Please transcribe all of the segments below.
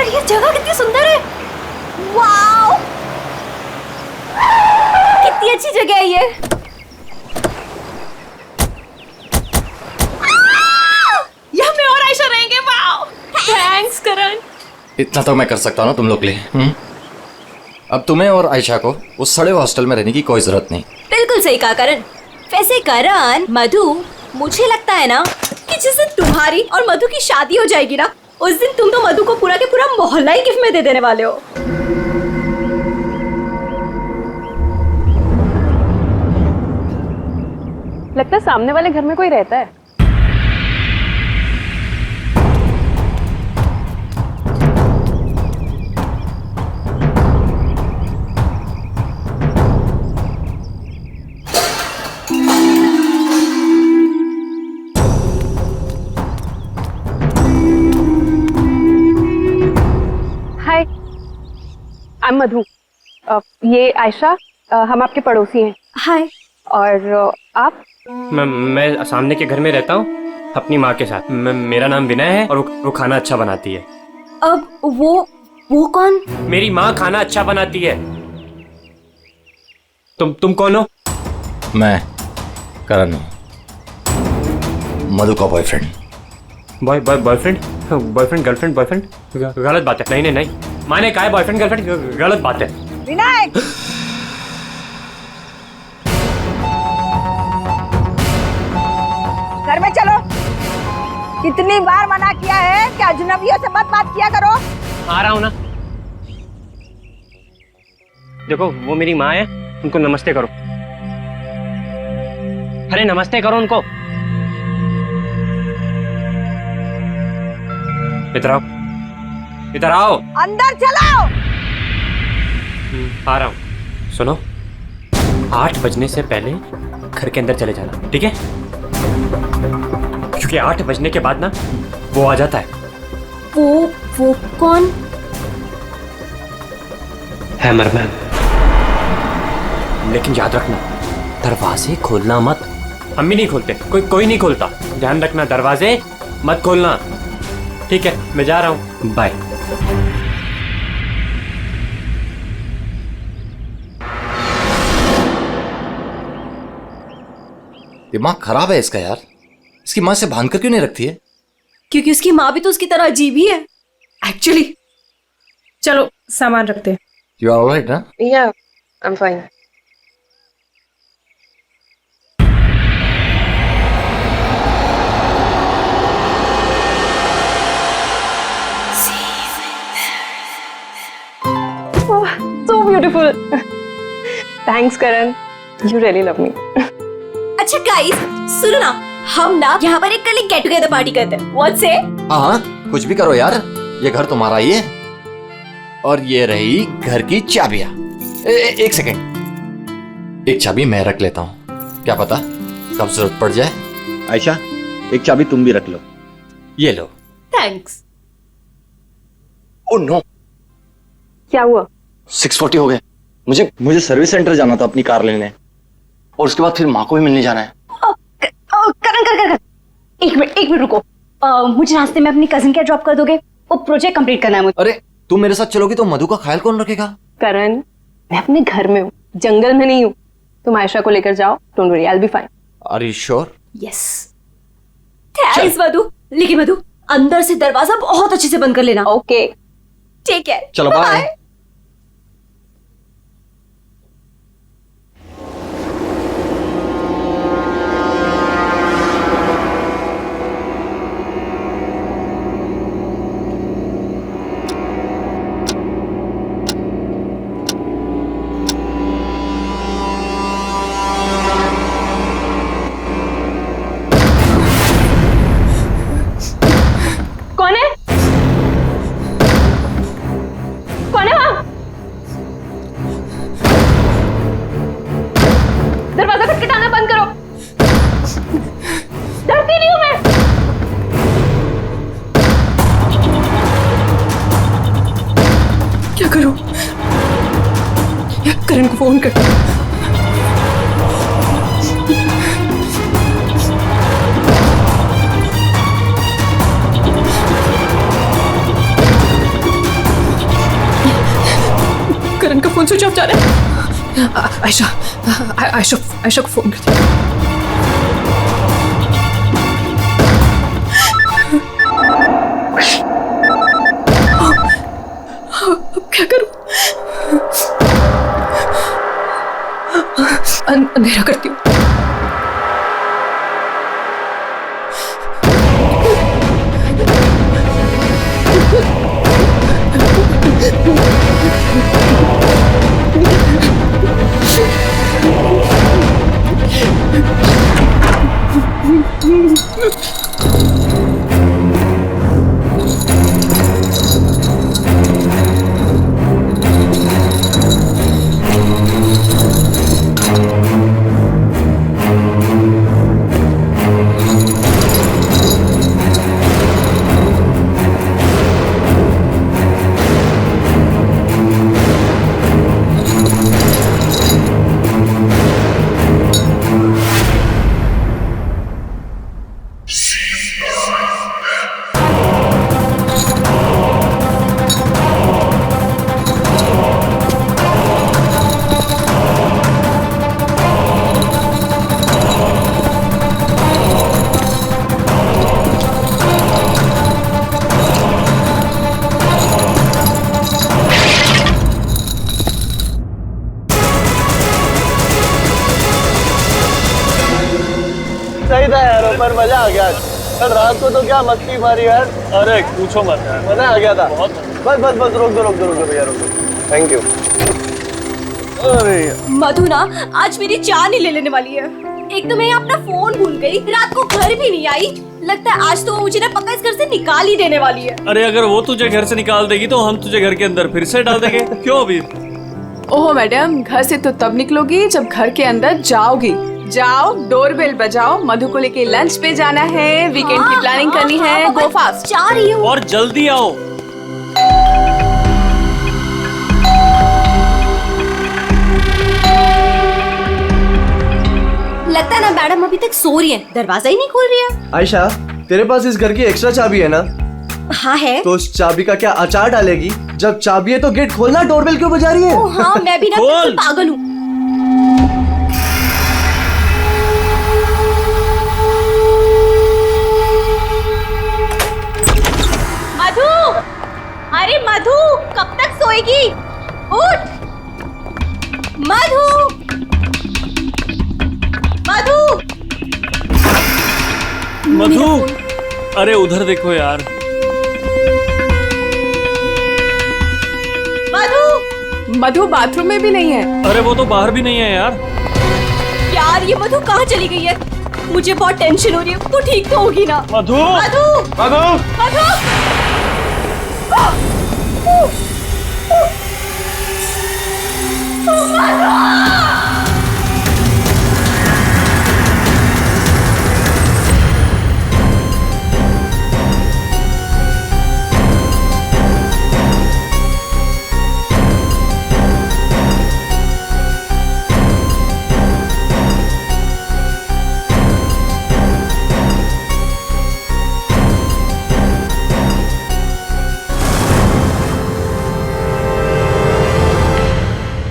ये जगह कितनी सुंदर है। वाओ, कितनी अच्छी जगह है ये। यहाँ मैं और आयशा रहेंगे। वाओ, थैंक्स करण। इतना तो मैं कर सकता हूँ ना तुम लोग के लिए। अब तुम्हें और आयशा को उस सड़े हुए हॉस्टल में रहने की कोई जरूरत नहीं। बिल्कुल सही कहा करण। वैसे करण, मधु, मुझे लगता है ना कि जिस दिन तुम्हारी और मधु की शादी हो जाएगी ना, उस दिन तुम तो मधु को पूरा के पूरा मोहल्ला ही गिफ्ट में दे देने वाले हो। लगता है सामने वाले घर में कोई रहता है। हाय, आई एम मधु। ये आयशा, हम आपके पड़ोसी हैं। हाय। और आप? मैं सामने के घर में रहता हूँ अपनी माँ के साथ। मेरा नाम विनय है और वो खाना अच्छा बनाती है। अब वो कौन? मेरी माँ खाना अच्छा बनाती है। तुम कौन हो? मैं करण हूँ, मधु का बॉयफ्रेंड। बॉयफ्रेंड गर्लफ्रेंड बॉयफ्रेंड गलत बात है। नहीं, मैंने कहा है बॉयफ्रेंड गर्लफ्रेंड, गलत बात है। विनायक, घर में चलो। कितनी बार मना किया है कि अजनबियों से मत बात किया करो। आ रहा हूँ ना। देखो, वो मेरी माँ है, उनको नमस्ते करो। अरे नमस्ते करो उनको। इधर आओ, इधर आओ। अंदर चलो। आ रहा हूँ। सुनो, 8 बजने से पहले घर के अंदर चले जाना, ठीक है? क्योंकि 8 बजने के बाद ना वो आ जाता है। वो कौन? हैमरमैन। लेकिन याद रखना, दरवाजे खोलना मत। हम भी नहीं खोलते, कोई नहीं खोलता। ध्यान रखना, दरवाजे मत खोलना, ठीक है? मैं जा रहा हूँ, बाय। दिमाग खराब है इसका यार। इसकी माँ से बांध कर क्यों नहीं रखती है? क्योंकि उसकी माँ भी तो उसकी तरह अजीब ही है एक्चुअली। चलो सामान रखते हैं। यू आर ऑलराइट ना? या, I am fine. So beautiful. Thanks Karan. You really love me. अच्छा गाइस, सुनो ना, हम ना यहाँ पर एक कल गेट टुगेदर पार्टी करते हैं। What say? हाँ, कुछ भी करो यार, ये घर तुम्हारा ही है। और ये रही घर की चाबियां। एक सेकेंड, एक चाबी मैं रख लेता हूँ, क्या पता कब जरूरत पड़ जाए। आयशा, एक चाबी तुम भी रख लो। ये लो। थैंक्स। ओह नो, क्या हुआ? 6:40 हो गए। मुझे सर्विस सेंटर जाना था अपनी कार लेने, और उसके बाद फिर माँ को भी मिलने जाना है। करण, एक मिनट रुको। मुझे रास्ते में अपनी कजिन क्या ड्रॉप कर दोगे? वो प्रोजेक्ट कंप्लीट करना है मुझे। अरे तुम मेरे साथ चलोगी तो मधु का ख्याल कौन रखेगा? करण, मैं अपने घर में हूँ, जंगल में नहीं हूँ। तुम आयशा को लेकर जाओ, don't worry, I will be fine. Are you sure? Yes. Thanks Madhu. लेकिन मधु, अंदर से दरवाजा बहुत अच्छे से बंद कर लेना। ओके, ठीक है, चलो बाय। कौन है? कौन है वहां? दरवाजा खटखटाना बंद करो। डरती नहीं हूं मैं। क्या करूं? करण को फोन कर। फोन स्विच ऑफ जा रहा है। आयशा को फोन करती हूँ। अब क्या करूं? अंधेरा करती हूँ। सही था यार, पर मजा आ गया। कल रात को तो क्या मस्ती मारी यार। अरे पूछो मत यार, मजा आ गया था बहुत। बस रोक दो भैया, रोक दो। Thank you. अरे मधु ना आज मेरी जान ही ले लेने वाली है। एक तो मैं अपना फोन भूल गई, रात को घर भी नहीं आई। लगता है आज तो वो मुझे ना पक्का इस घर से निकाल ही देने वाली है। अरे अगर वो तुझे घर से निकाल देगी तो हम तुझे घर के अंदर फिर से डाल देंगे। क्यों अभी? ओहो मैडम, घर से तो तब निकलोगी जब घर के अंदर जाओगी। जाओ, डोरबेल बजाओ, मधु को लेके लंच पे जाना है, वीकेंड की प्लानिंग करनी है। गो फास्ट। जा रही हूँ। और जल्दी आओ। लगता है ना मैडम अभी तक सो रही है, दरवाजा ही नहीं खोल रही है। आयशा, तेरे पास इस घर की एक्स्ट्रा चाबी है ना? हाँ है। तो उस चाबी का क्या अचार डालेगी? जब चाबी है तो गेट खोलना, डोरबेल क्यों बजा रही है? ओ हाँ, मैं भी ना खोल। पागल हूँ। मधु, अरे मधु, कब तक सोएगी? उठ मधु, मधु, मधु, अरे उधर देखो यार। मधु बाथरूम में भी नहीं है। अरे वो तो बाहर भी नहीं है यार। यार ये मधु कहाँ चली गई है? मुझे बहुत टेंशन हो रही है। तू ठीक तो होगी ना? मधु, मधु, मधु, मधु।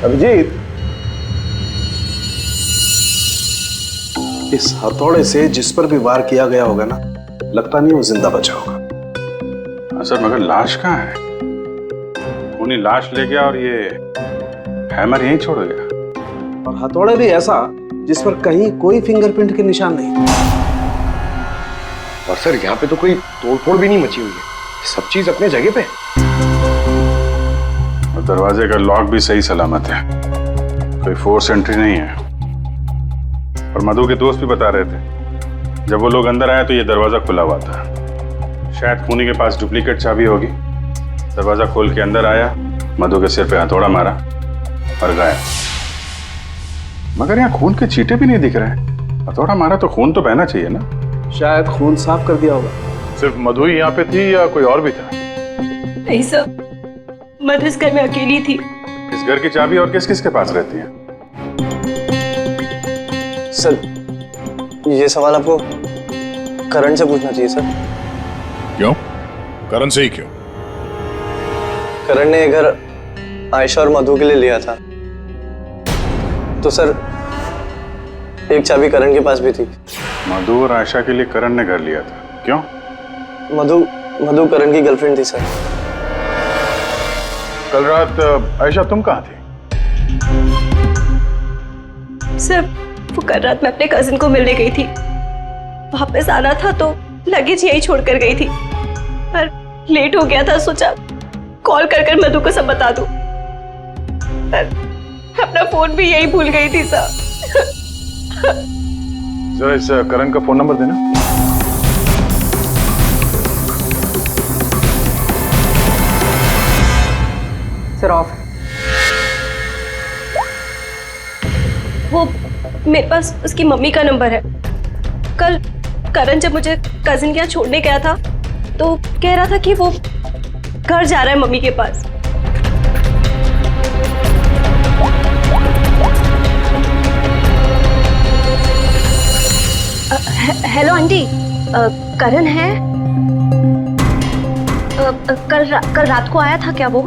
अभिजीत, इस हथौड़े से जिस पर भी वार किया गया होगा ना, लगता नहीं वो जिंदा बचा होगा। सर मगर लाश कहाँ है? उन्हीं लाश ले गया और ये हैमर यहीं छोड़ गया। और हथौड़ा भी ऐसा जिस पर कहीं कोई फिंगरप्रिंट के निशान नहीं। और सर यहाँ पे तो कोई तोड़फोड़ भी नहीं मची हुई है, सब चीज अपने जगह पे। और दरवाजे का लॉक भी सही सलामत है, कोई फोर्स एंट्री नहीं है। और मधु के दोस्त भी बता रहे थे जब वो लोग अंदर आए तो ये दरवाजा खुला हुआ था। शायद खूनी के पास डुप्लीकेट चाबी होगी। दरवाजा खोल के अंदर आया, मधु के सिर पे हथौड़ा मारा और गायब। मगर यहाँ खून के छींटे भी नहीं दिख रहे। हथौड़ा मारा तो खून तो बहना चाहिए ना। शायद खून साफ कर दिया होगा। सिर्फ मधु ही यहाँ पे थी या कोई और भी था? नहीं सर, मधु इस घर में अकेली थी। इस घर की चाबी और किस किस के पास रहती है? सर ये सवाल आपको करण से पूछना चाहिए सर। क्यों? करण से ही क्यों? करण ने ये घर आयशा और मधु के लिए लिया था। तो सर एक चाबी करण के पास भी थी। मधु और आयशा के लिए करण ने घर लिया था, क्यों? मधु करण की गर्लफ्रेंड थी सर। कल रात आयशा तुम कहाँ थी? सर वो कल रात मैं अपने कजिन को मिलने गई थी, वापस आना था तो लगेज यही छोड़कर गई थी, पर लेट हो गया था, सोचा कॉल कर कर मधु को सब बता दूं, पर अपना फोन भी यही भूल गई थी सर। जरा इस करण का फोन नंबर देना। Sir of. वो मेरे पास उसकी मम्मी का नंबर है। कल करण जब मुझे कजिन के यहाँ छोड़ने गया था तो कह रहा था कि वो घर जा रहा है मम्मी के पास। हेलो आंटी, करण है? कल रात को आया था क्या वो?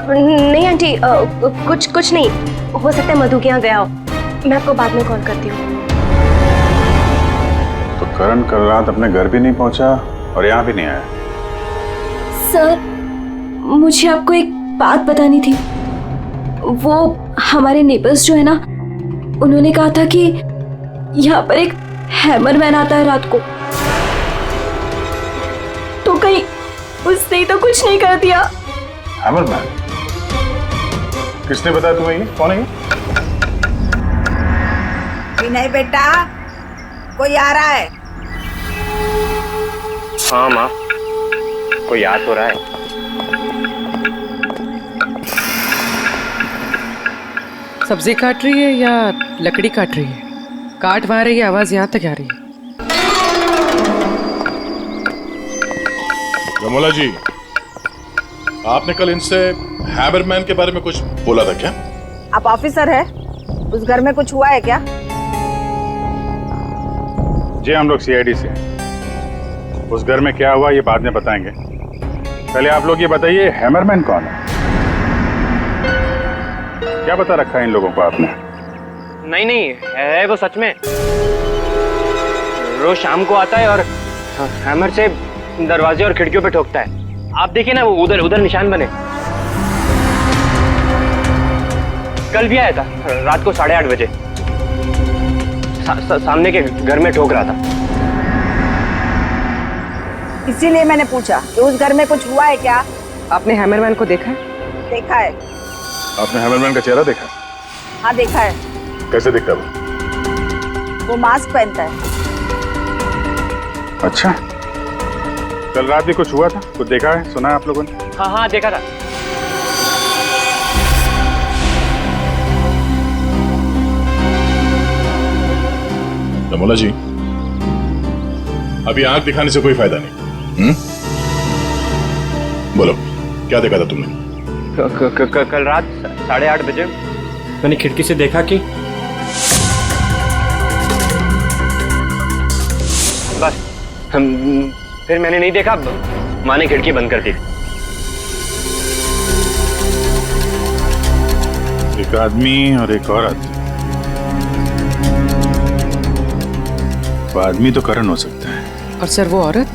नहीं आंटी, कुछ नहीं, हो सकता है मधु के यहाँ गया हो। मैं आपको बाद में कॉल करती हूँ। तो करण कल रात अपने घर भी नहीं पहुंचा और यहाँ भी नहीं आया। सर मुझे आपको एक बात बतानी थी। वो हमारे नेबर्स जो है ना, उन्होंने कहा था कि यहाँ पर एक हैमरमैन आता है रात को, तो कहीं उसने तो कुछ नहीं कर दिया। हैमरमैन? किसने बताया तुम्हें ये? कौन है ये? विनय बेटा, कोई आ रहा है? हाँ माँ, कोई याद तो रहा है। सब्जी काट रही है या लकड़ी काट रही है? काट वहां रही है, आवाज यहाँ तक आ रही है। रमोला जी, आपने कल इनसे हैमरमैन के बारे में कुछ बोला था क्या? आप ऑफिसर है, उस घर में कुछ हुआ है क्या? जी हम लोग सीआईडी से हैं। उस घर में क्या हुआ ये बाद में बताएंगे। पहले आप लोग ये बताइए, हैमरमैन कौन है? क्या बता रखा है इन लोगों को आपने? नहीं, है वो सच में। रोज शाम को आता है और हैमर से दरवाजे और खिड़कियों पे ठोकता है। आप देखिए ना, वो उधर निशान बने। कल भी आया था रात को 8:30 बजे। सामने के घर में ठोक रहा था। इसीलिए मैंने पूछा कि उस घर में कुछ हुआ है क्या? आपने हैमरमैन को देखा है? देखा है। आपने हैमरमैन का चेहरा देखा? हाँ देखा है। कैसे दिखता है वो मास्क पहनता है। अच्छा, कल रात भी कुछ हुआ था? कुछ देखा है, सुना है आप लोगों ने? हाँ देखा था। रमोला जी, अभी आंख दिखाने से कोई फायदा नहीं। बोलो, क्या देखा था तुमने? कल रात 8:30 बजे मैंने खिड़की से देखा कि बस फिर मैंने नहीं देखा। माँ ने खिड़की बंद कर दी। एक आदमी और एक औरत। वो आदमी तो करण हो सकता है। और सर वो औरत?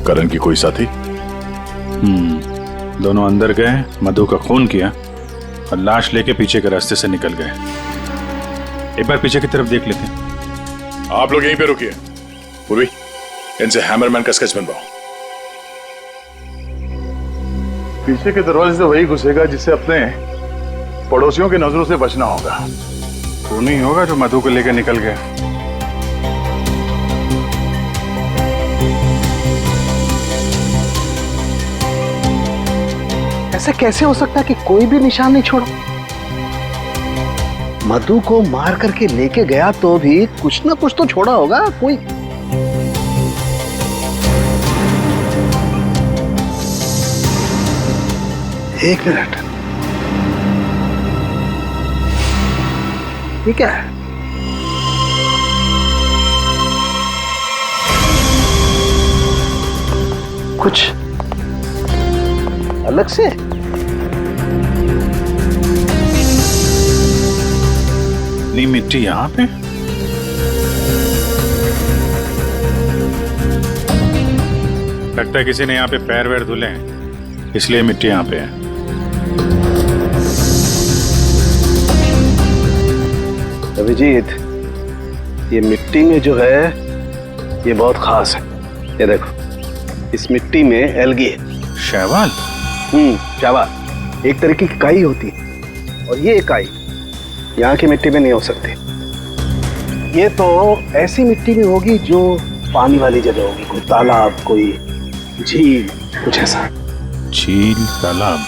करण की कोई साथी? दोनों अंदर गए, मधु का खून किया और लाश लेके पीछे के रास्ते से निकल गए। एक बार पीछे की तरफ देख लेते हैं। आप लोग यहीं पे रुकिए। पूर्वी, इनसे हैमरमैन का स्केच बनवाओ। पीछे के दरवाजे से वही घुसेगा जिसे अपने पड़ोसियों की नजरों से बचना होगा। वो नहीं होगा जो मधु को लेकर निकल गया। ऐसा कैसे हो सकता है कि कोई भी निशान नहीं छोड़ा? मधु को मार करके लेके गया तो भी कुछ ना कुछ तो छोड़ा होगा कोई। एक मिनट, ये क्या है? कुछ अलग से? इतनी मिट्टी यहाँ पे? लगता है किसी ने यहाँ पे पैर वैर धुले हैं, इसलिए मिट्टी यहाँ पे है। अभिजीत, ये मिट्टी में जो है ये बहुत खास है। ये देखो, इस मिट्टी में एल्गी है। शैवाल? शैवाल एक तरीके की काई होती है, और ये काई यहाँ की मिट्टी में नहीं हो सकती। ये तो ऐसी मिट्टी में होगी जो पानी वाली जगह होगी, कोई तालाब, कोई झील, कुछ ऐसा। झील, तालाब?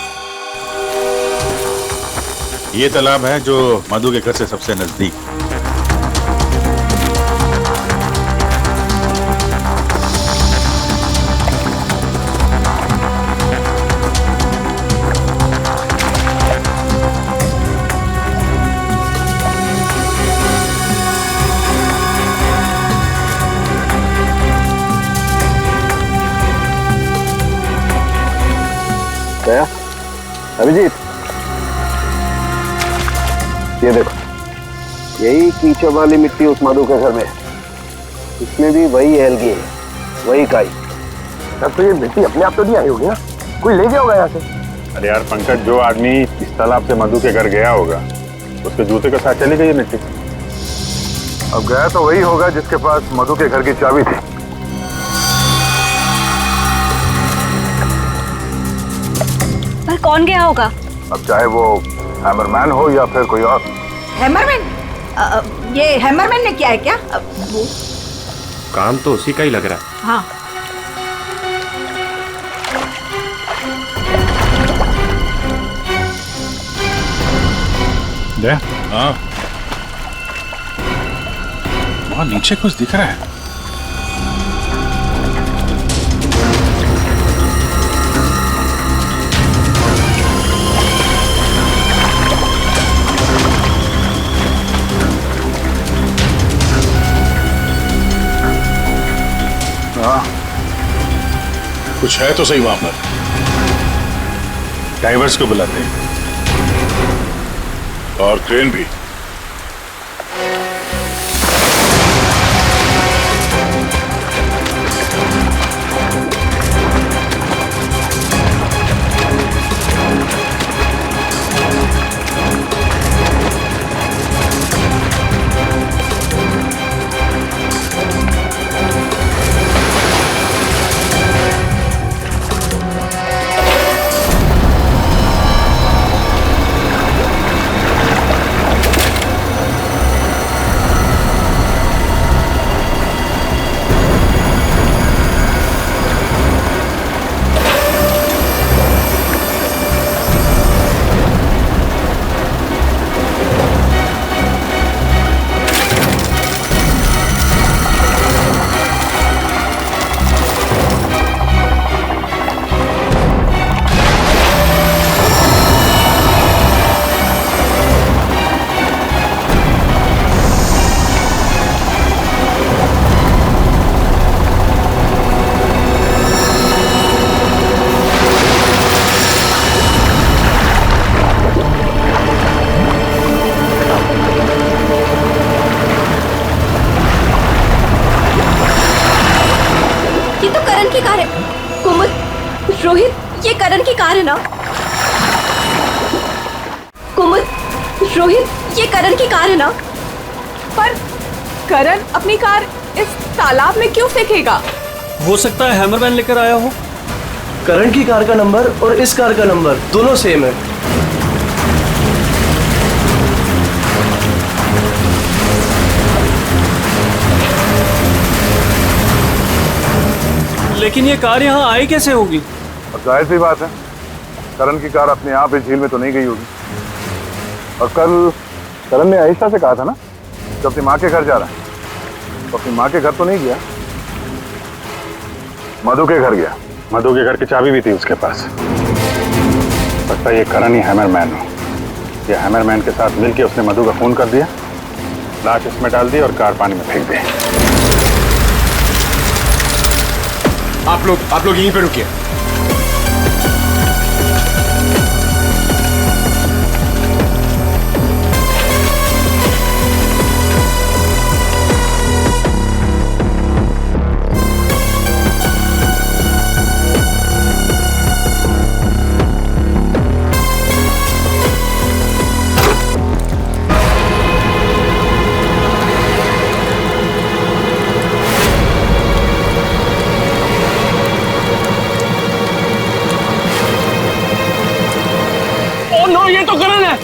ये तालाब है जो मधु के घर से सबसे नजदीक। क्या अभिजीत, ये देखो, यही कीचड़ वाली मिट्टी उस मधु के घर में है। इसमें भी वही एल्गी है, वही काई। तब तो ये मिट्टी अपने आप तो नहीं आई होगी ना, कोई ले गया होगा यहाँ से। अरे यार पंकज, जो आदमी इस तालाब से मधु के घर गया होगा उसके जूते के साथ चली गई मिट्टी। अब गया तो वही होगा जिसके पास मधु के घर की चाबी थी। पर कौन गया होगा? अब चाहे वो हैमरमैन हो या फिर कोई और। हैमरमैन? ये हैमरमैन ने किया है क्या? वो काम तो उसी का ही लग रहा है। हाँ। हाँ, वहाँ नीचे कुछ दिख रहा है। कुछ है तो सही वहां पर। डाइवर्स को बुलाते हैं और क्रेन भी। रोहित, ये करण की कार है ना? कुमुद, रोहित, ये करण की कार है ना? पर करण अपनी कार इस तालाब में क्यों फेंकेगा? हो सकता है हैमरमैन लेकर आया हो। करण की कार का नंबर और इस कार का नंबर दोनों सेम है। लेकिन ये कार यहाँ आई कैसे होगी? अब जाहिर सी बात है, करण की कार अपने आप इस झील में तो नहीं गई होगी। और कल करण ने आयशा से कहा था ना कि अपनी माँ के घर जा रहा है, तो अपनी माँ के घर तो नहीं गया, मधु के घर गया। मधु के घर की चाबी भी थी उसके पास। लगता है ये करण ही हैमरमैन हो। ये हैमरमैन के साथ मिलके उसने मधु का खून कर दिया, लाश इसमें डाल दी और कार पानी में फेंक दी। आप लोग यहीं पे रुकिए। नो, ये तो करण है।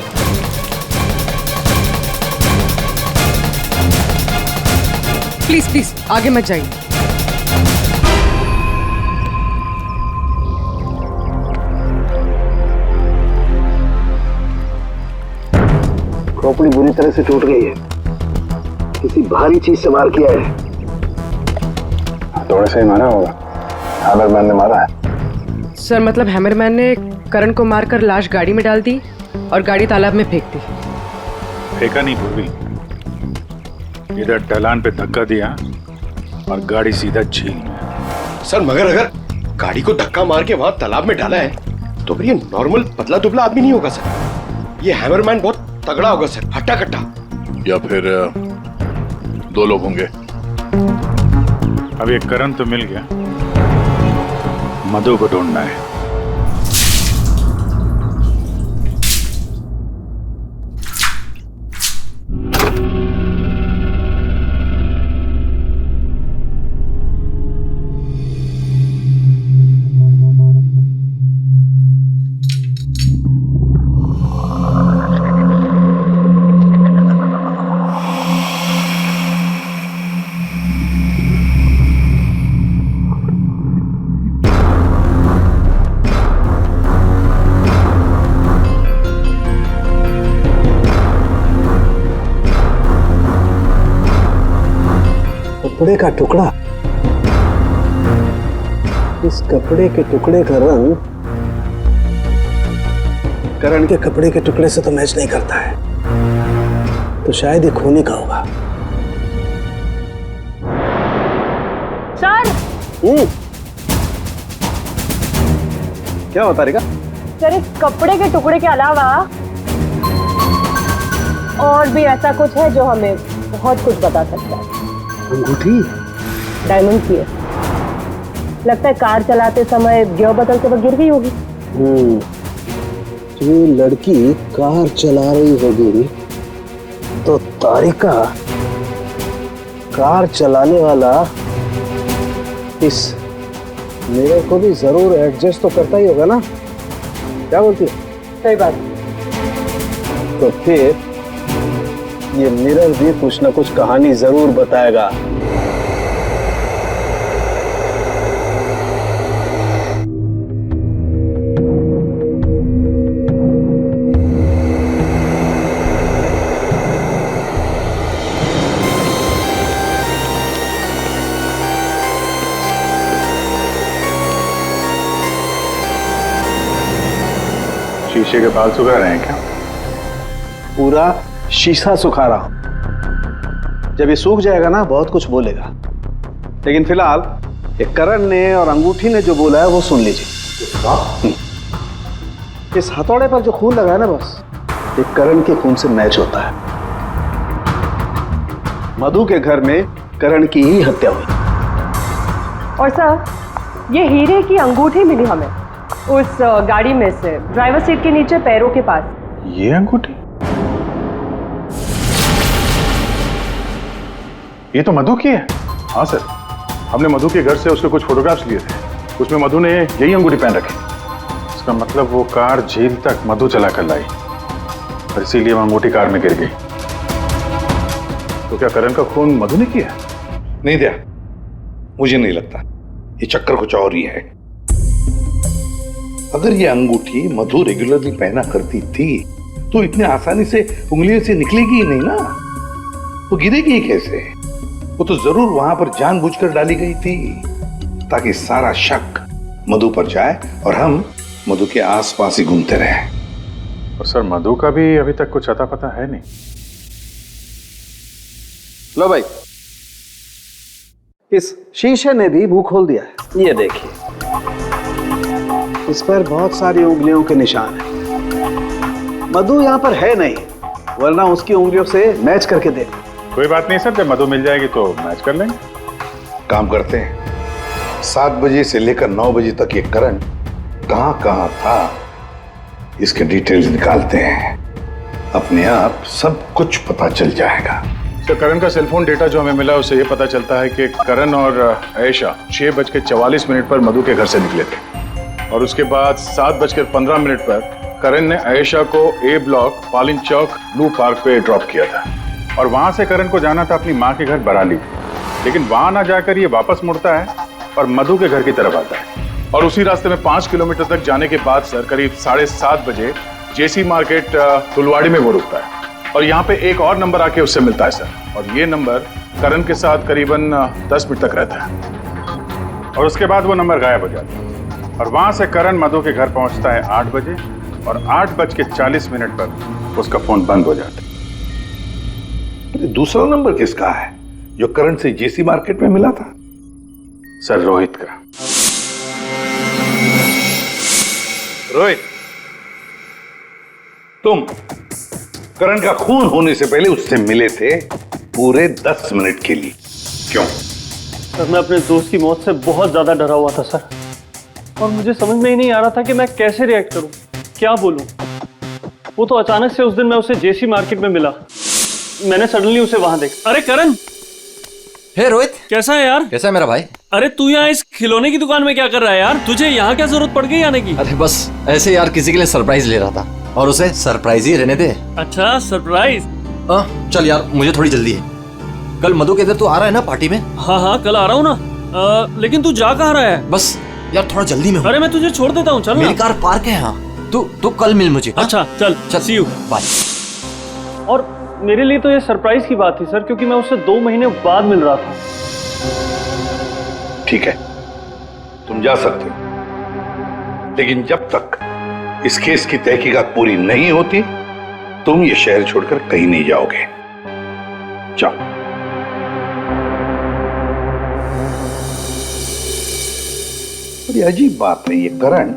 प्लीज प्लीज आगे मत जाइए। खोपड़ी बुरी तरह से टूट गई है, किसी भारी चीज से वार किया है। थोड़े से ही मारा होगा, हैमरमैन ने मारा है। सर मतलब हैमरमैन ने करण को मारकर लाश गाड़ी में डाल दी और गाड़ी तालाब में फेंक दी। फेंका नहीं पूर्वी, इधर ढलान पे धक्का दिया और गाड़ी सीधा झील में। सर मगर अगर गाड़ी को धक्का मार के वहां तालाब में डाला है तो फिर ये नॉर्मल पतला दुबला आदमी नहीं होगा सर, ये हैमरमैन बहुत तगड़ा होगा सर, हट्टा कट्टा। या फिर दो लोग होंगे। अब ये करण तो मिल गया, मधु को ढूंढना है। कपड़े का टुकड़ा, इस कपड़े के टुकड़े का रंग करण के कपड़े के टुकड़े से तो मैच नहीं करता है, तो शायद ये खूनी का होगा। सर क्या होता रहेगा? सर इस कपड़े के टुकड़े के अलावा और भी ऐसा कुछ है जो हमें बहुत कुछ बता सकता है। अंगूठी डायमंड की है, लगता है कार चलाते समय गियर बदलते वक्त गिर गई होगी। तो ये लड़की कार चला रही होगी तो तारिका कार चलाने वाला इस मिरर को भी जरूर एडजस्ट तो करता ही होगा ना, क्या बोलती है? सही बात। तो फिर ये मिरर भी कुछ ना कुछ कहानी जरूर बताएगा। शीशे के बाल सुखा रहे हैं क्या? पूरा शीशा सुखा रहा हूं। जब ये सूख जाएगा ना बहुत कुछ बोलेगा, लेकिन फिलहाल ये करण ने और अंगूठी ने जो बोला है वो सुन लीजिए। इस हथौड़े पर जो खून लगा है ना, बस ये करण के खून से मैच होता है। मधु के घर में करण की ही हत्या हुई। और सर ये हीरे की अंगूठी मिली हमें उस गाड़ी में से, ड्राइवर सीट के नीचे पैरों के पास। ये अंगूठी? ये तो मधु की है। हाँ सर, हमने मधु के घर से उसके कुछ फोटोग्राफ्स लिए थे, उसमें मधु ने यही अंगूठी पहन रखी। इसका मतलब वो कार झील तक मधु चला कर लाई और इसीलिए वो अंगूठी कार में गिर गई। तो क्या करण का खून मधु ने किया? नहीं दिया, मुझे नहीं लगता, ये चक्कर कुछ और ही है। अगर ये अंगूठी मधु रेगुलरली पहना करती थी तो इतनी आसानी से उंगलियों से निकलेगी ही नहीं ना, वो गिरेगी ही कैसे? वो तो जरूर वहां पर जानबूझकर डाली गई थी ताकि सारा शक मधु पर जाए और हम मधु के आसपास ही घूमते रहे। और सर मधु का भी अभी तक कुछ अता पता है नहीं। लो भाई, इस शीशे ने भी मुंह खोल दिया है। ये देखिए, इस पर बहुत सारी उंगलियों के निशान हैं। मधु यहाँ पर है नहीं, वरना उसकी उंगलियों से मैच करके देख। कोई बात नहीं सर, जब मधु मिल जाएगी तो मैच कर लेंगे। काम करते हैं, 7 बजे से लेकर 9 बजे तक ये करण कहाँ कहाँ था इसके डिटेल्स निकालते हैं, अपने आप सब कुछ पता चल जाएगा। सर करण का सेलफोन डेटा जो हमें मिला उससे ये पता चलता है कि करण और आयशा 6:44 पर मधु के घर से निकले थे और उसके बाद 7:15 पर करण ने आयशा को ए ब्लॉक पालिन चौक ब्लू पार्क पे ड्रॉप किया था और वहां से करण को जाना था अपनी माँ के घर बराली, लेकिन वहां ना जाकर ये वापस मुड़ता है और मधु के घर की तरफ आता है और उसी रास्ते में 5 किलोमीटर तक जाने के बाद सर करीब 7:30 बजे जेसी मार्केट फुलवाड़ी में वो रुकता है और यहाँ पे एक और नंबर आके उससे मिलता है सर, और ये नंबर करण के साथ करीबन 10 मिनट तक रहता है और उसके बाद वो नंबर गायब हो जाता है और वहां से करण मधु के घर पहुंचता है 8 बजे और 8:40 पर उसका फोन बंद हो जाता है। दूसरा नंबर किसका है जो करण से जेसी मार्केट में मिला था? सर रोहित का। रोहित, तुम करण का खून होने से पहले उससे मिले थे पूरे 10 मिनट के लिए, क्यों? सर मैं अपने दोस्त की मौत से बहुत ज्यादा डरा हुआ था सर, और मुझे समझ में ही नहीं आ रहा था कि मैं कैसे रिएक्ट करूं, क्या बोलूं। वो तो अचानक से उस दिन मैं उसे जेसी मार्केट में मिला, मैंने सडनली उसे वहां देखा। अरे करण! हे रोहित, कैसा है यार? कैसा है मेरा भाई? अरे तू यहाँ इस खिलौने की दुकान में क्या कर रहा है यार? तुझे यहाँ क्या जरूरत पड़ गई आने की? अरे बस ऐसे यार, किसी के लिए सरप्राइज ले रहा था और उसे सरप्राइज ही रहने दे। अच्छा सरप्राइज? चल यार, मुझे थोड़ी जल्दी है। कल मधु के इधर तू आ रहा है ना पार्टी में? हाँ कल आ रहा हूँ ना, लेकिन तू जा कहाँ रहा है? बस यार थोड़ा जल्दी में हूँ। अरे मैं तुझे छोड़ देता हूँ, चल। मेरी कार पार्क है यहाँ, तू कल मिल मुझे। अच्छा चल, सी यू, बाय। और मेरे लिए तो ये सरप्राइज की बात थी सर, क्योंकि मैं उससे 2 महीने बाद मिल रहा था। ठीक है, तुम जा सकते हो, लेकिन जब तक इस केस की तहकीकात पूरी नहीं होती तुम ये शहर छोड़कर कहीं नहीं जाओगे। जाओ। बड़ी अजीब बात है, ये करण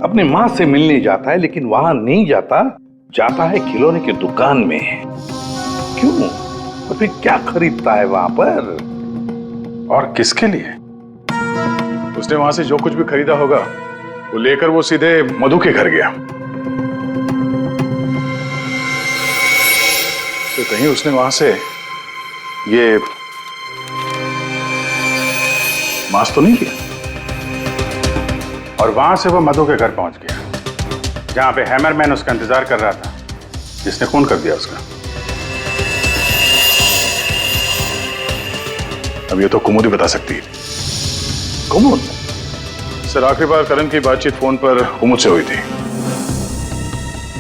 अपने मां से मिलने जाता है लेकिन वहां नहीं जाता, जाता है खिलौने की दुकान में। क्यों? और फिर क्या खरीदता है वहां पर? और किसके लिए? उसने वहां से जो कुछ भी खरीदा होगा वो लेकर वो सीधे मधु के घर गया। तो कहीं उसने वहां से ये मांस तो नहीं लिया? और वहां से वो मधु के घर पहुंच गया, जहां पे हैमरमैन उसका इंतजार कर रहा था, जिसने खून कर दिया उसका। अब ये तो कुमुद ही बता सकती है। कुमुद? सर आखिरी बार करण की बातचीत फोन पर कुमुद से हुई थी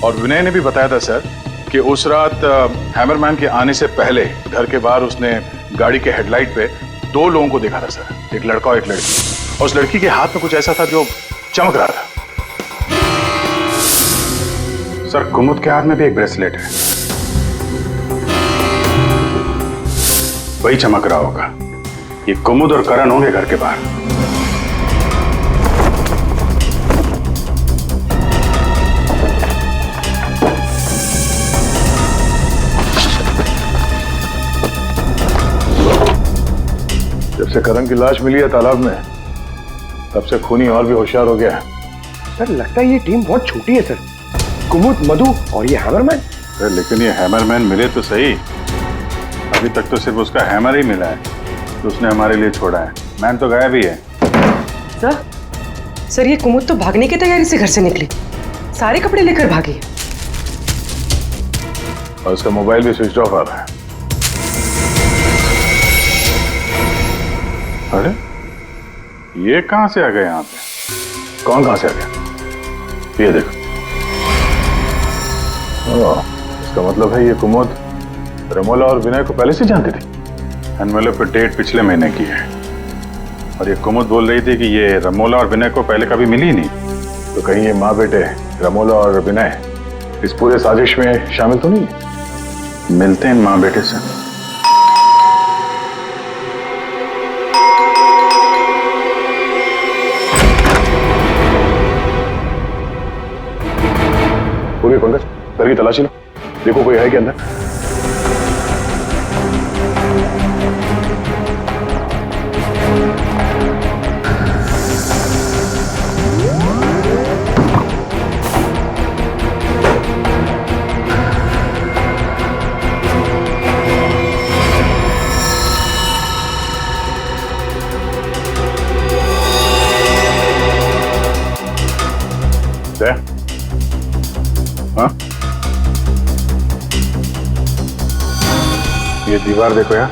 और विनय ने भी बताया था सर कि उस रात हैमरमैन के आने से पहले घर के बाहर उसने गाड़ी के हेडलाइट पे 2 लोगों को देखा था सर, एक लड़का और एक लड़की, और उस लड़की के हाथ में कुछ ऐसा था जो चमक रहा था। सर कुमुद के हाथ में भी एक ब्रेसलेट है, वही चमक रहा होगा। ये कुमुद और करण होंगे घर के बाहर। जब से करण की लाश मिली है तालाब में, तब से खूनी और भी होशियार हो गया है। सर लगता है ये टीम बहुत छोटी है सर, कुमुद, मधु और ये हैमरमैन। लेकिन ये हैमरमैन मिले तो सही, अभी तक तो सिर्फ उसका हैमर ही मिला है तो उसने हमारे लिए छोड़ा है, मैन तो गायब ही है। सर ये कुमुद तो भागने की तैयारी से घर से निकली, सारे कपड़े लेकर भागी और उसका मोबाइल भी स्विच ऑफ आ रहा है। अरे ये कहां से आ गए यहाँ पे? कौन कहां से आ गया? ये देखो, इसका मतलब है ये कुमुद रमोला और विनय को पहले से जानती थी। एनवेलप पे डेट पिछले महीने की है और ये कुमुद बोल रही थी कि ये रमोला और विनय को पहले कभी मिली ही नहीं। तो कहीं ये माँ बेटे रमोला और विनय इस पूरे साजिश में शामिल तो नहीं है? मिलते हैं माँ बेटे से। पूरी पंकज, घर की तलाशी लो, देखो कोई है क्या अंदर। हाँ, ये दीवार देखो यार।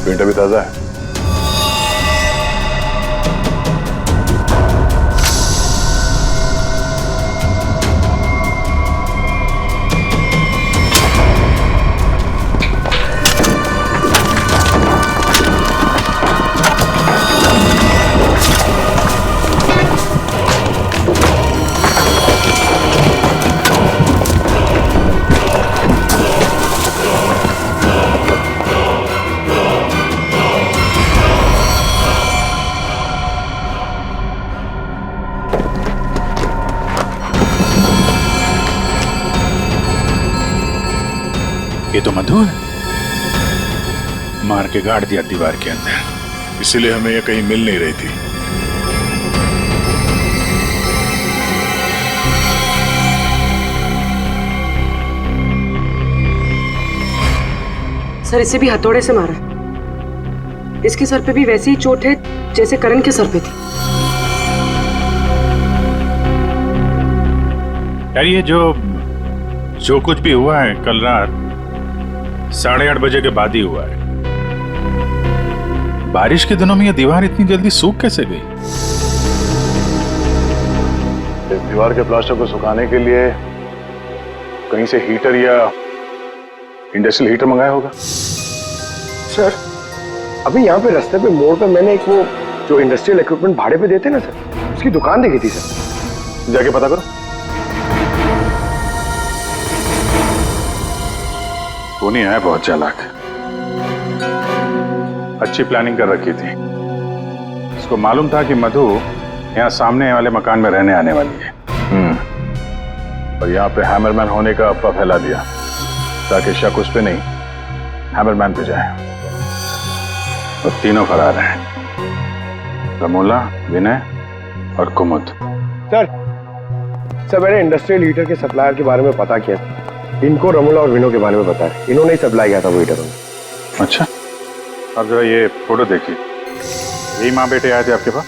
पेंट अभी ताजा है। ये तो मधु है, मार के गाड़ दिया दीवार के अंदर, इसीलिए हमें ये कहीं मिल नहीं रही थी। सर इसे भी हथौड़े से मारा। इसके सर पे भी वैसी ही चोट है जैसे करण के सर पे थी। यार ये जो कुछ भी हुआ है कल रात 8:30 बजे के बाद ही हुआ है। बारिश के दिनों में ये दीवार इतनी जल्दी सूख कैसे गई? इस दीवार के प्लास्टर को सुखाने के लिए कहीं से हीटर या इंडस्ट्रियल हीटर मंगाया होगा। सर अभी यहाँ पे रास्ते पे मोड़ पे मैंने एक वो जो इंडस्ट्रियल इक्विपमेंट भाड़े पे देते ना सर, उसकी दुकान देखी थी सर। जाके पता करो। वो नहीं है, बहुत चालाक, अच्छी प्लानिंग कर रखी थी। इसको मालूम था कि मधु यहाँ सामने वाले मकान में रहने आने वाली है। और यहाँ पे हैमरमैन होने का अफवाह फैला दिया ताकि शक उस पे नहीं हैमरमैन पे जाए। और तीनों फरार हैं, रमोला, विनय और कुमुद। सर मैंने इंडस्ट्रियल हीटर के सप्लायर के बारे में पता किया। इनको रमोला और विनो के बारे में पता है, इन्होंने ही सप्लाई किया था वो हीटर। अच्छा, अब जरा ये फोटो देखिए। यही माँ बेटे आए थे आपके पास?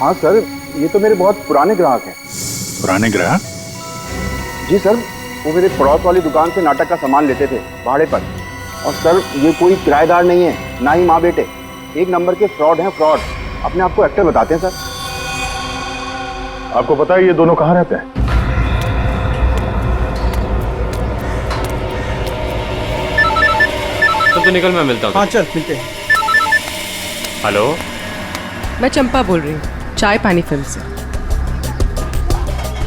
हाँ सर, ये तो मेरे बहुत पुराने ग्राहक हैं। पुराने ग्राहक? जी सर, वो मेरे पड़ोस वाली दुकान से नाटक का सामान लेते थे भाड़े पर। और सर ये कोई किराएदार नहीं है, ना ही माँ बेटे, एक नंबर के फ्रॉड हैं, फ्रॉड। अपने आप को एक्टर बताते हैं सर। आपको पता है ये दोनों कहाँ रहते हैं? तो निकल, मैं मिलता हूँ। हाँ चल मिलते हैं। हेलो, मैं चंपा बोल रही हूँ, चाय पानी फिल्म से।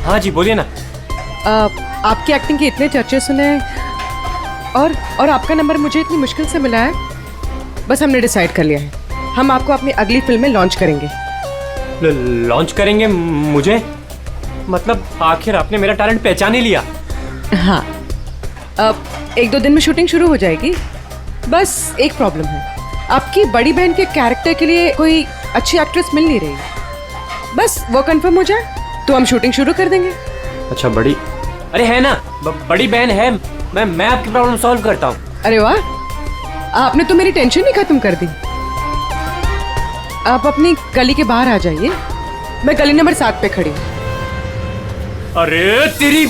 हाँ जी बोलिए ना। आपकी एक्टिंग के इतने चर्चे सुने हैं और आपका नंबर मुझे इतनी मुश्किल से मिला है। बस हमने डिसाइड कर लिया है, हम आपको अपनी अगली फिल्म में लॉन्च करेंगे। लॉन्च करेंगे मुझे? मतलब आखिर आपने मेरा टैलेंट पहचान ही लिया? हाँ, अब 1-2 दिन में शूटिंग शुरू हो जाएगी। बस एक प्रॉब्लम है, आपकी बड़ी बहन के कैरेक्टर के लिए कोई अच्छी एक्ट्रेस मिल नहीं रही। बस वो कंफर्म हो जाए तो हम शूटिंग शुरू कर देंगे। अच्छा, बड़ी, अरे है ना, बड़ी बहन है। मैं आपकी प्रॉब्लम सॉल्व करता हूँ। अरे वाह, आपने तो मेरी टेंशन ही खत्म कर दी। आप अपनी गली के बाहर आ जाइए, मैं गली नंबर 7 पे खड़ी हूँ। अरे तेरी,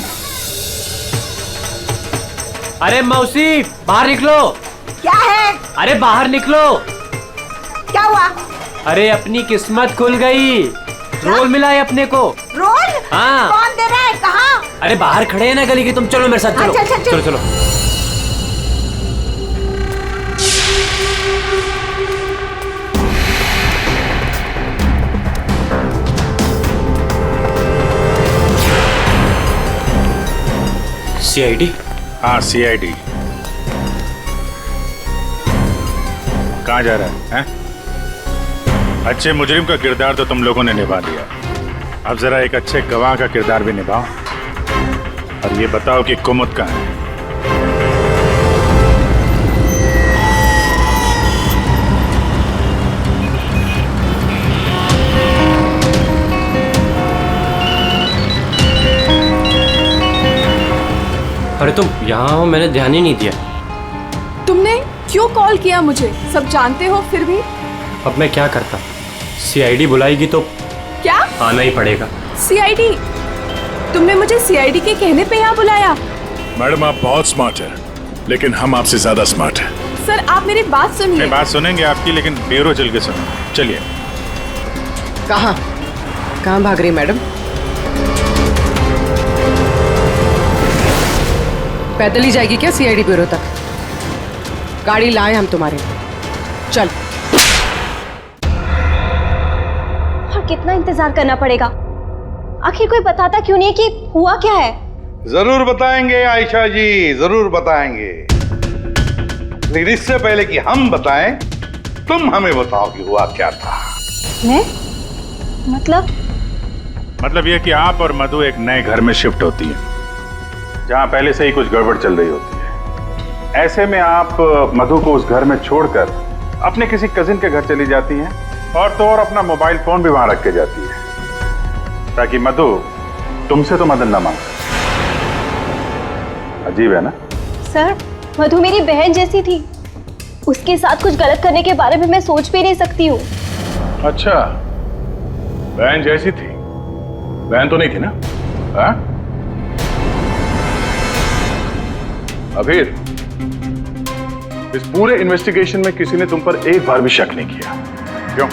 अरे मौसी बाहर निकलो। क्या है? अरे बाहर निकलो। क्या हुआ? अरे अपनी किस्मत खुल गई, रोल मिला है अपने को। रोल? हाँ। कौन दे रहा है? कहाँ? अरे बाहर खड़े हैं ना गली के, तुम चलो मेरे साथ। चलो चल, चल, चल। चलो चलो। CID? हाँ CID। कहाँ जा रहा है? अच्छे मुजरिम का किरदार तो तुम लोगों ने निभा दिया, अब जरा एक अच्छे गवाह का किरदार भी निभाओ और ये बताओ कि कुमुद कहाँ है? अरे तुम यहाँ हो, मैंने ध्यान ही नहीं दिया। तुमने क्यों कॉल किया मुझे? सब जानते हो फिर भी। अब मैं क्या करता? सीआईडी बुलाएगी तो क्या आना ही पड़ेगा। सीआईडी? तुमने मुझे सीआईडी के कहने पे यहाँ बुलाया? मैडम आप बहुत स्मार्ट है, लेकिन हम आपसे ज्यादा स्मार्ट हैं। सर आप मेरी बात सुनिए। बात सुनेंगे आपकी, लेकिन ब्यूरो चल के सुनो। चलिए। कहाँ भाग रही मैडम? पैदल ही जाएगी क्या सीआईडी ब्यूरो तक? गाड़ी लाए हम तुम्हारे लिए। चल। और कितना इंतजार करना पड़ेगा? आखिर कोई बताता क्यों नहीं कि हुआ क्या है? जरूर बताएंगे आयशा जी, जरूर बताएंगे। लेकिन इससे पहले कि हम बताएं, तुम हमें बताओ कि हुआ क्या था। मैं? मतलब ये कि आप और मधु एक नए घर में शिफ्ट होती है, जहां पहले से ही कुछ गड़बड़ चल रही होती है। ऐसे में आप मधु को उस घर में छोड़कर अपने किसी कजिन के घर चली जाती हैं, और तो और अपना मोबाइल फोन भी वहां रख के जाती है, ताकि मधु तुमसे तो मदद ना मांगे। अजीब है ना? सर, मधु मेरी बहन जैसी थी। उसके साथ कुछ गलत करने के बारे में मैं सोच भी नहीं सकती हूँ। अच्छा, बहन जैसी थी? बहन तो नहीं थी ना? हाँ? अभीर, इस पूरे इन्वेस्टिगेशन में किसी ने तुम पर एक बार भी शक नहीं किया, क्यों?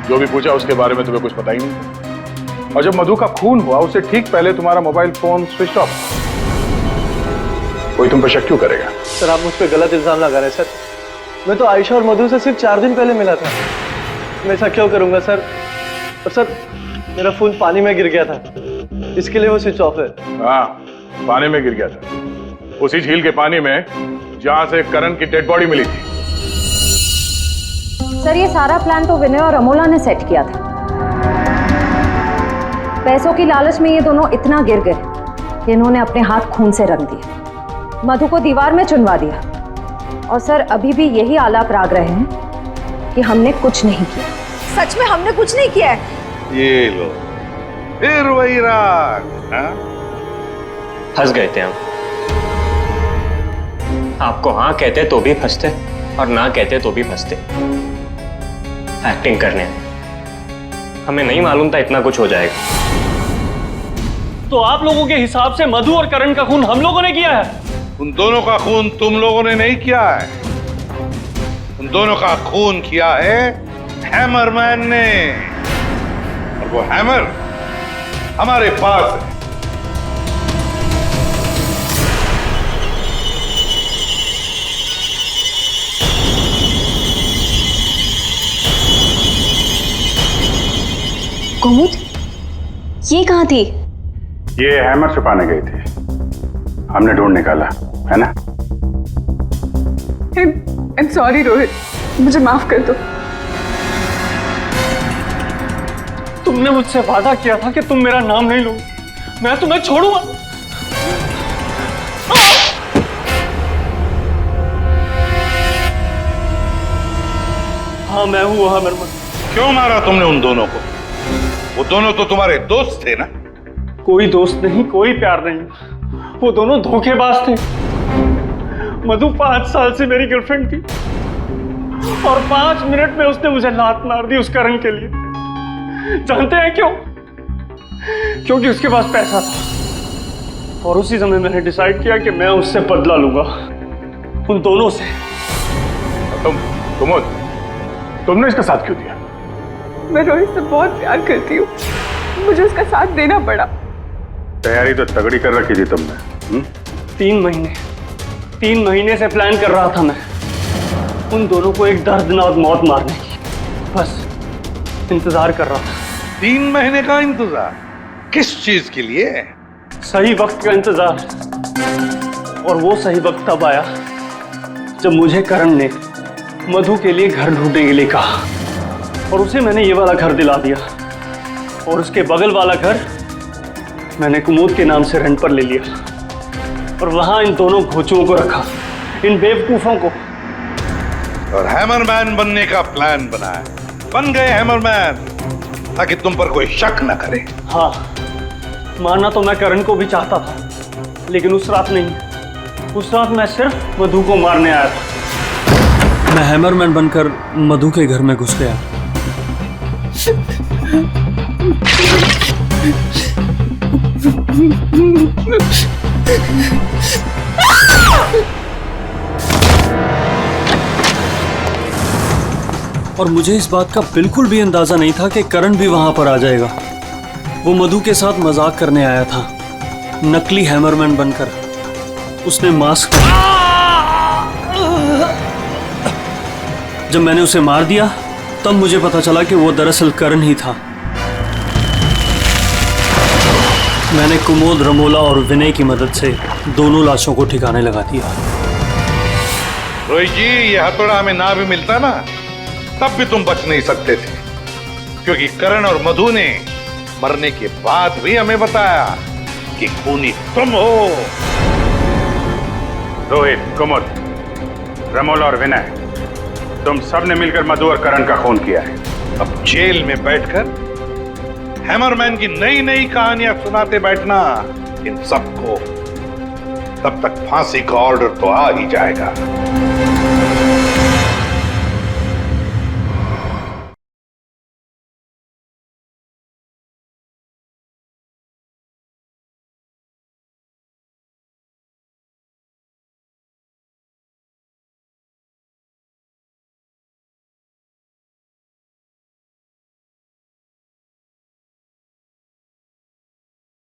जो भी पूछा उसके बारे में तुम्हें कुछ पता ही नहीं था। और जब मधु का खून हुआ उससे ठीक पहले तुम्हारा मोबाइल फोन स्विच ऑफ। कोई तुम पर शक क्यों करेगा? सर आप मुझ पर गलत इल्जाम लगा रहे हैं सर। मैं तो आयशा और मधु से सिर्फ 4 दिन पहले मिला था। मैं ऐसा क्यों करूंगा सर? और सर मेरा फोन पानी में गिर गया था, इसके लिए वो स्विच ऑफ है। हाँ, पानी में गिर गया था, उसी झील के पानी में जहां से करण की डेड बॉडी मिली थी। सर ये सारा प्लान तो विनय और अमोला ने सेट किया था। पैसों की लालच में ये दोनों इतना गिर गए कि इन्होंने अपने हाथ खून से रंग दिए, मधु को दीवार में चुनवा दिया। और सर अभी भी यही आलाप राग रहे हैं कि हमने कुछ नहीं किया। सच में हमने कुछ नहीं किया है। ये लो, फिर वही राग। फंस गए थे हम। आपको हाँ कहते तो भी फंसते, और ना कहते तो भी फंसते। एक्टिंग करने हमें नहीं मालूम था इतना कुछ हो जाएगा। तो आप लोगों के हिसाब से मधु और करण का खून हम लोगों ने किया है? उन दोनों का खून तुम लोगों ने नहीं किया है, उन दोनों का खून किया है हैमरमैन ने। और वो हैमर हमारे पास है। कुमुद, ये कहाँ थी? ये हैमर छुपाने गई थी, हमने ढूंढ निकाला, है ना? I'm sorry रोहित, मुझे माफ कर दो। तुमने मुझसे वादा किया था कि तुम मेरा नाम नहीं लोगे, मैं तुम्हें छोड़ूंगा। हाँ मैं हूँ हैमरमैन। क्यों मारा तुमने उन दोनों को? वो दोनों तो तुम्हारे दोस्त थे ना? कोई दोस्त नहीं, कोई प्यार नहीं, वो दोनों धोखेबाज थे। मधु 5 साल से मेरी गर्लफ्रेंड थी, और 5 मिनट में उसने मुझे लात मार दी उस करण के लिए। जानते हैं क्यों? क्योंकि उसके पास पैसा था, और उसी समय मैंने डिसाइड किया कि मैं उससे बदला लूंगा, उन दोनों से। तुमने इसका साथ क्यों दिया? मैं रोहित से बहुत प्यार करती हूँ, मुझे उसका साथ देना पड़ा। तैयारी तो तगड़ी कर रखी थी तुमने। 3 महीने से प्लान कर रहा था मैं उन दोनों को एक दर्दनाक मौत मारने की। बस इंतजार कर रहा था। 3 महीने का इंतजार? किस चीज के लिए? सही वक्त का इंतजार। और वो सही वक्त तब आया जब मुझे करण ने मधु के लिए घर ढूंढने के लिए कहा, और उसे मैंने ये वाला घर दिला दिया, और उसके बगल वाला घर मैंने कुमुद के नाम से रेंट पर ले लिया, और वहां इन दोनों घोचुओं को रखा, इन बेवकूफों को। और हैमरमैन बनने का प्लान बनाया। बन गए हैमरमैन ताकि तुम पर कोई शक न करे। हाँ, मानना तो मैं करण को भी चाहता था, लेकिन उस रात नहीं। उस रात मैं सिर्फ मधु को मारने आया था। मैं हैमरमैन बनकर मधु के घर में घुस गया। और मुझे इस बात का बिल्कुल भी अंदाजा नहीं था कि करण भी वहां पर आ जाएगा। वो मधु के साथ मजाक करने आया था, नकली हैमरमैन बनकर। उसने मास्क, जब मैंने उसे मार दिया तब मुझे पता चला कि वो दरअसल करण ही था। मैंने कुमोद, रमोला और विनय की मदद से दोनों लाशों को ठिकाने लगा दिया। रोहित जी, ये हथौड़ा हमें ना भी मिलता ना, तब भी तुम बच नहीं सकते थे, क्योंकि करण और मधु ने मरने के बाद भी हमें बताया कि खूनी तुम हो। रोहित, कुमुद, रमोला और विनय, तुम सब ने मिलकर मधु और करण का खून किया है। अब जेल में बैठकर हैमरमैन की नई नई कहानियां सुनाते बैठना इन सबको, तब तक फांसी का ऑर्डर तो आ ही जाएगा।